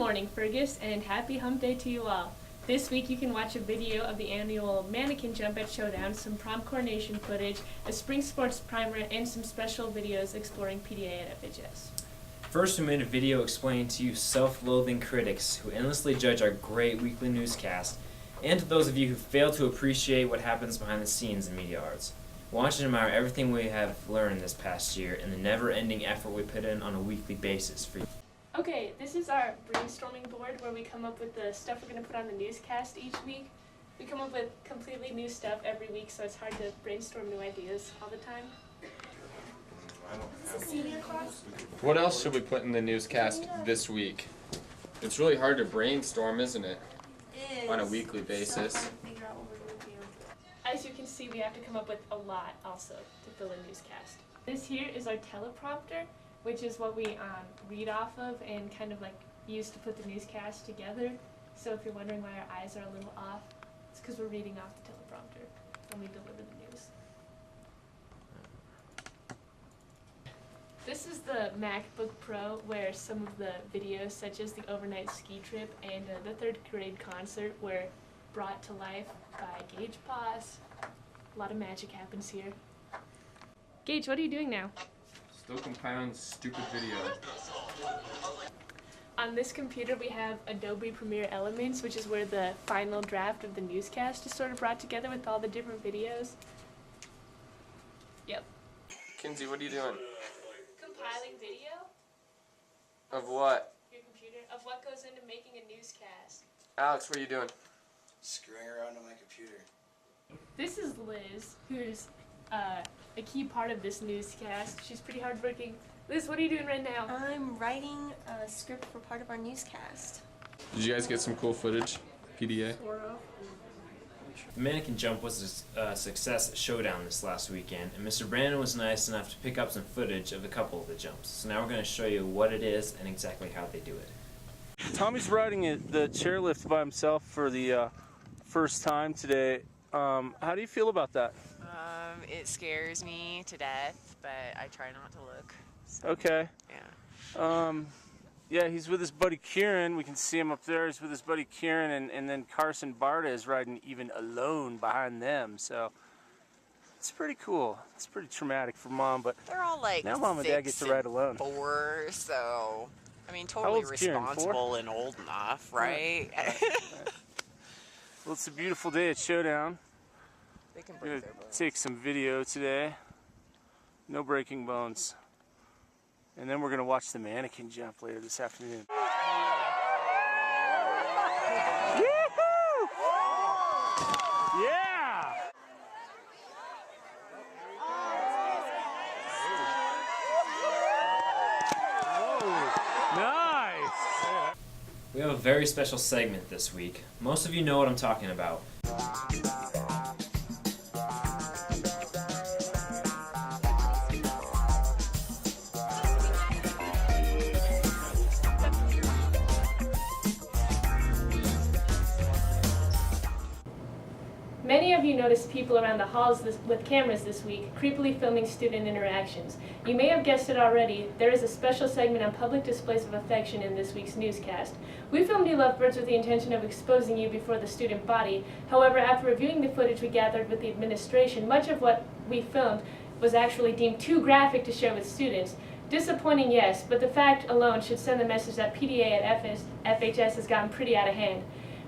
morning, Fergus, and happy hump day to you all. This week you can watch a video of the annual mannequin jump at Showdown, some prom coronation footage, a spring sports primer, and some special videos exploring PDA at FHS. First, we made a video explaining to you self-loathing critics who endlessly judge our great weekly newscast, and to those of you who fail to appreciate what happens behind the scenes in media arts. We want you to admire everything we have learned this past year and the never-ending effort we put in on a weekly basis for you. Okay, this is our brainstorming board where we come up with the stuff we're going to put on the newscast each week. We come up with completely new stuff every week, so it's hard to brainstorm new ideas all the time. What else should we put in the newscast this week? It's really hard to brainstorm, isn't it? It is. On a weekly basis. So figure out what we're going to do. As you can see, we have to come up with a lot also to fill a newscast. This here is our teleprompter, which is what we read off of and kind of like use to put the newscast together. So if you're wondering why our eyes are a little off, it's because we're reading off the teleprompter when we deliver the news. This is the MacBook Pro, where some of the videos, such as the overnight ski trip and the third grade concert, were brought to life by Gage Paz. A lot of magic happens here. Gage, what are you doing now? Still compiling stupid video. On this computer we have Adobe Premiere Elements, which is where the final draft of the newscast is sort of brought together with all the different videos. Yep. Kinsey, what are you doing? Compiling video? Of what? Your computer? Of what goes into making a newscast. Alex, what are you doing? Screwing around on my computer. This is Liz, who's a key part of this newscast. She's pretty hardworking. Liz, what are you doing right now? I'm writing a script for part of our newscast. Did you guys get some cool footage? PDA? The mannequin jump was a success at Showdown this last weekend, and Mr. Brandon was nice enough to pick up some footage of a couple of the jumps. So now we're going to show you what it is and exactly how they do it. Tommy's riding the chairlift by himself for the first time today. How do you feel about that? It scares me to death, but I try not to look. So, Okay. yeah. Yeah, he's with his buddy Kieran. We can see him up there. He's with his buddy Kieran, and then Carson Barta is riding even alone behind them. So it's pretty cool. It's pretty traumatic for Mom, but They're all like now Mom and Dad get to ride alone. 4, so I mean, How totally old's Kieran, 4? responsible and old enough, right? Well, it's a beautiful day at Showdown. They can We're break gonna their bones. take some video today. No breaking bones. And then we're gonna watch the mannequin jump later this afternoon. Woo-hoo! Yeah! Whoa, nice! We have a very special segment this week. Most of you know what I'm talking about. Many of you noticed people around the halls with cameras this week, creepily filming student interactions. You may have guessed it already, there is a special segment on public displays of affection in this week's newscast. We filmed you lovebirds with the intention of exposing you before the student body. However, after reviewing the footage we gathered with the administration, much of what we filmed was actually deemed too graphic to share with students. Disappointing, yes, but the fact alone should send the message that PDA at FHS has gotten pretty out of hand.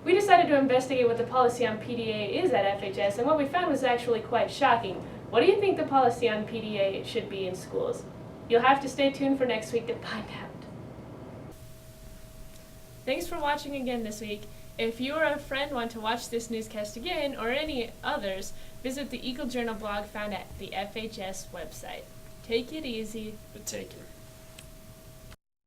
We decided to investigate what the policy on PDA is at FHS, and what we found was actually quite shocking. What do you think the policy on PDA should be in schools? You'll have to stay tuned for next week to find out. Thanks for watching again this week. If you or a friend want to watch this newscast again, or any others, visit the Eagle Journal blog found at the FHS website. Take it easy. But take it.